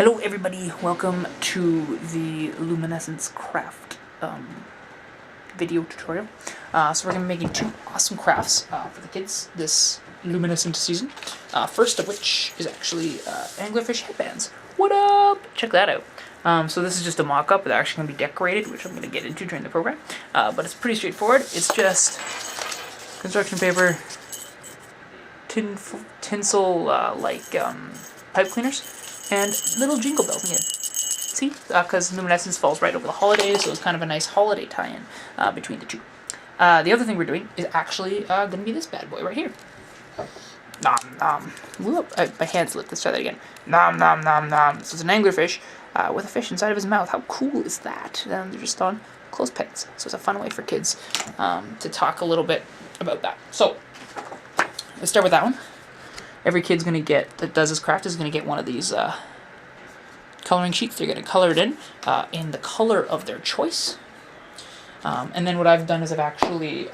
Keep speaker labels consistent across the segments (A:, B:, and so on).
A: Hello everybody, welcome to the Luminescence craft video tutorial. So we're going to be making two awesome crafts for the kids this luminescent season. First of which is actually anglerfish headbands. What up? Check that out. So this is just a mock-up. They're actually going to be decorated, which I'm going to get into during the program. But it's pretty straightforward. It's just construction paper, tinsel pipe cleaners, and little jingle bells again. See? Because Luminescence falls right over the holidays, so it's kind of a nice holiday tie-in between the two. The other thing we're doing is actually going to be this bad boy right here. Nom nom. Whoop, my hand slipped. Let's try that again. Nom nom nom nom. So it's an anglerfish with a fish inside of his mouth. How cool is that? They're just on clothespins. So it's a fun way for kids to talk a little bit about that. So let's start with that one. Every kid's going to get, that does this craft, is going to get one of these coloring sheets. They're going to color it in the color of their choice. And then what I've done is I've actually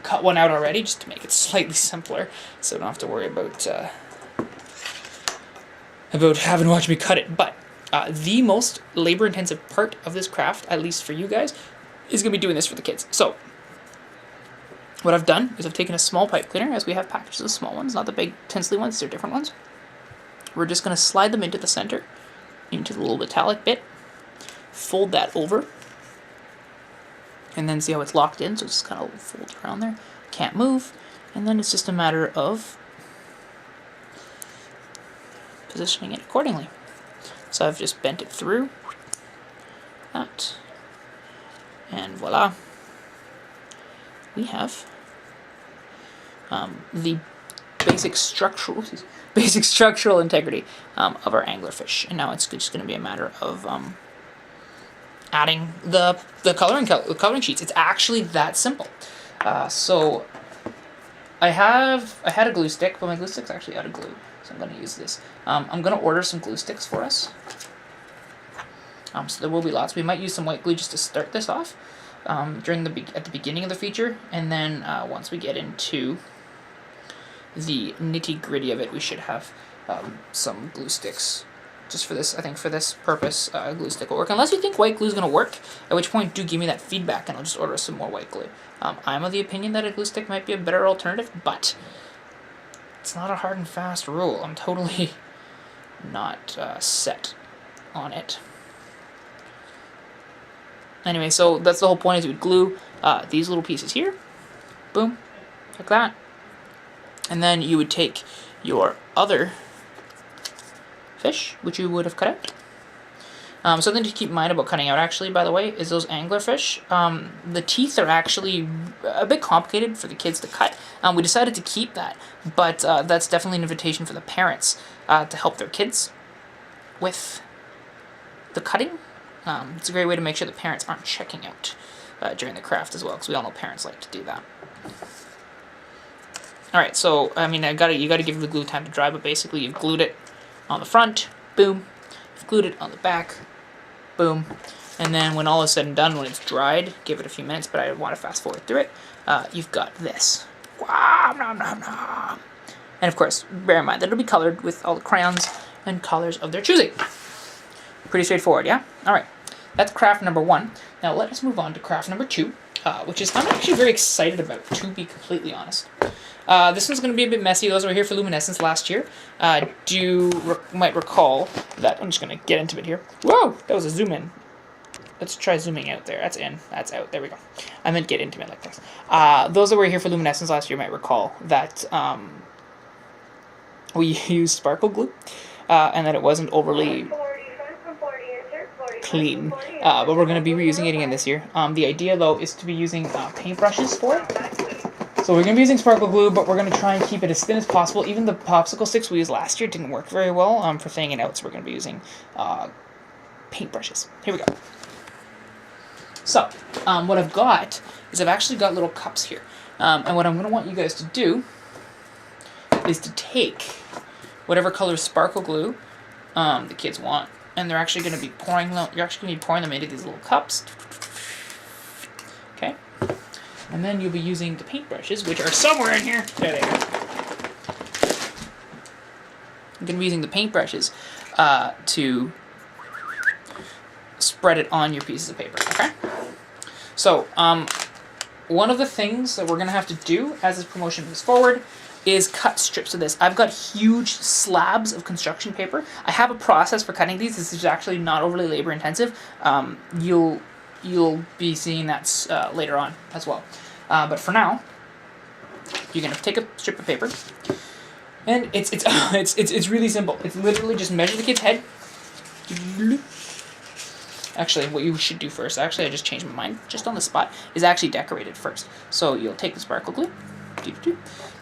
A: cut one out already just to make it slightly simpler, so I don't have to worry about having to watch me cut it. But the most labor-intensive part of this craft, at least for you guys, is going to be doing this for the kids. So what I've done is I've taken a small pipe cleaner, as we have packages of small ones, not the big tinsely ones, they're different ones. We're just going to slide them into the center, into the little metallic bit, fold that over, and then see how it's locked in, so it's just kind of fold around there, can't move, and then it's just a matter of positioning it accordingly. So I've just bent it through, that, and voila. We have the basic structural integrity of our anglerfish, and now it's just going to be a matter of adding the coloring sheets. It's actually that simple. So I had a glue stick, but my glue stick's actually out of glue, so I'm going to use this. I'm going to order some glue sticks for us. So there will be lots. We might use some white glue just to start this off. At the beginning of the feature, and then once we get into the nitty-gritty of it, we should have some glue sticks just for this. I think for this purpose, glue stick will work, unless you think white glue is going to work, at which point do give me that feedback and I'll just order some more white glue. I'm of the opinion that a glue stick might be a better alternative, but it's not a hard and fast rule. I'm totally not set on it. Anyway, so that's the whole point, is you would glue these little pieces here, boom, like that, and then you would take your other fish, which you would have cut out. Something to keep in mind about cutting out, actually, by the way, is those anglerfish. The teeth are actually a bit complicated for the kids to cut. We decided to keep that, but that's definitely an invitation for the parents to help their kids with the cutting. It's a great way to make sure the parents aren't checking out during the craft as well, because we all know parents like to do that. Alright, so, I mean, you gotta give the glue time to dry, but basically you've glued it on the front, boom. You've glued it on the back, boom. And then when all is said and done, when it's dried, give it a few minutes, but I want to fast forward through it, you've got this. Wow, nom, nom, nom. And of course, bear in mind that it'll be colored with all the crayons and colors of their choosing. Pretty straightforward, yeah? Alright, that's craft number 1. Now let us move on to craft number 2, which is I'm actually very excited about, to be completely honest. This one's going to be a bit messy. Those were here for Luminescence last year. Might recall that, I'm just going to get into it here. Whoa, that was a zoom in. Let's try zooming out there. That's in, that's out. There we go. I meant get intimate like this. Those that were here for Luminescence last year might recall that we used sparkle glue, and that it wasn't overly clean, but we're going to be reusing it again this year. The idea, though, is to be using paintbrushes for it. So we're going to be using sparkle glue, but we're going to try and keep it as thin as possible. Even the popsicle sticks we used last year didn't work very well for thinning it out, so we're going to be using paintbrushes. Here we go. So, what I've got is I've actually got little cups here. And what I'm going to want you guys to do is to take whatever color sparkle glue the kids want, and they're actually going to be pouring them. You're actually going to be pouring them into these little cups. Okay, and then you'll be using the paintbrushes, which are somewhere in here. There they are. I'm going to be using the paintbrushes to spread it on your pieces of paper, okay? So, one of the things that we're going to have to do as this promotion moves forward is cut strips of this. I've got huge slabs of construction paper. I have a process for cutting these. This is actually not overly labor intensive. You'll be seeing that later on as well. But for now, you're going to take a strip of paper, and it's really simple. It's literally just measure the kid's head. Actually, what you should do first, actually I just changed my mind, just on the spot, is actually decorate it first. So you'll take the sparkle glue,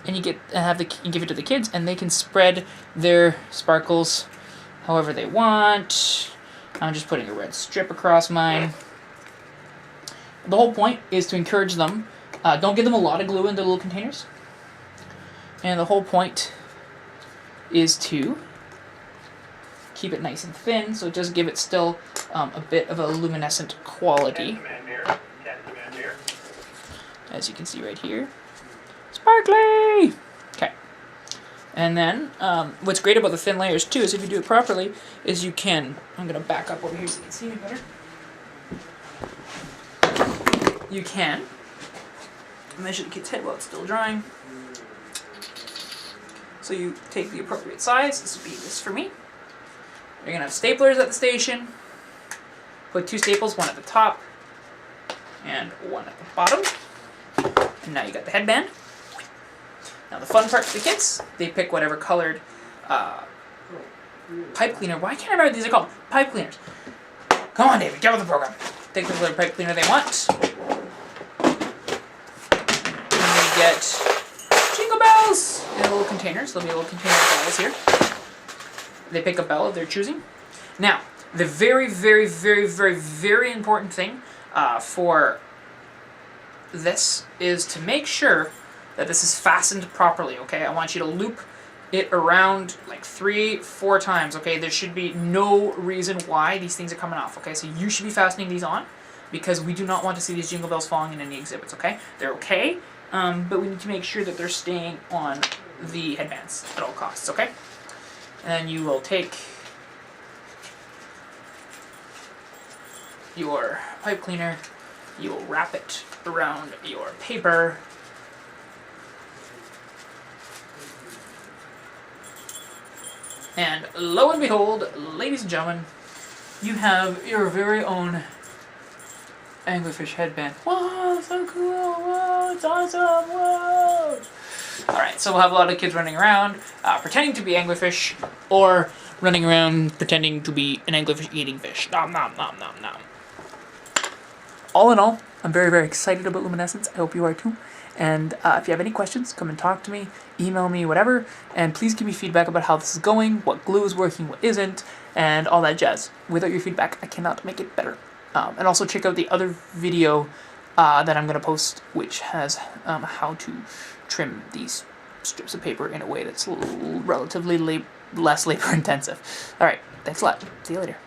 A: and you give it to the kids, and they can spread their sparkles however they want. I'm just putting a red strip across mine. The whole point is to encourage them. Don't give them a lot of glue in the little containers. And the whole point is to keep it nice and thin, so it does give it still a bit of a luminescent quality. As you can see right here. Sparkly! Okay. And then, what's great about the thin layers too, is if you do it properly, is you can, I'm going to back up over here so you can see me better. You can measure the kid's head while it's still drying. So you take the appropriate size. This would be this for me. You're going to have staplers at the station. Put 2 staples, one at the top and one at the bottom. And now you got the headband. Now the fun part for the kids, they pick whatever colored pipe cleaner. Why can't I remember what these are called? Pipe cleaners. Come on, David, get with the program. Take the colored pipe cleaner they want. And they get jingle bells in little containers. There'll be little container bells here. They pick a bell of their choosing. Now, the very, very, very, very, very important thing for this is to make sure that this is fastened properly, okay? I want you to loop it around like 3-4 times, okay? There should be no reason why these things are coming off, okay? So you should be fastening these on because we do not want to see these jingle bells falling in any exhibits, okay? They're okay, but we need to make sure that they're staying on the headbands at all costs, okay? And then you will take your pipe cleaner, you will wrap it around your paper, and lo and behold, ladies and gentlemen, you have your very own anglerfish headband. Whoa, so cool! Whoa, it's awesome! Whoa! Alright, so we'll have a lot of kids running around, pretending to be anglerfish, or running around pretending to be an anglerfish eating fish. Nom nom nom nom nom. All in all, I'm very, very excited about Luminescence. I hope you are too. And if you have any questions, come and talk to me, email me, whatever. And please give me feedback about how this is going, what glue is working, what isn't, and all that jazz. Without your feedback, I cannot make it better. And also check out the other video that I'm going to post, which has how to trim these strips of paper in a way that's relatively less labor intensive. Alright, thanks a lot. See you later.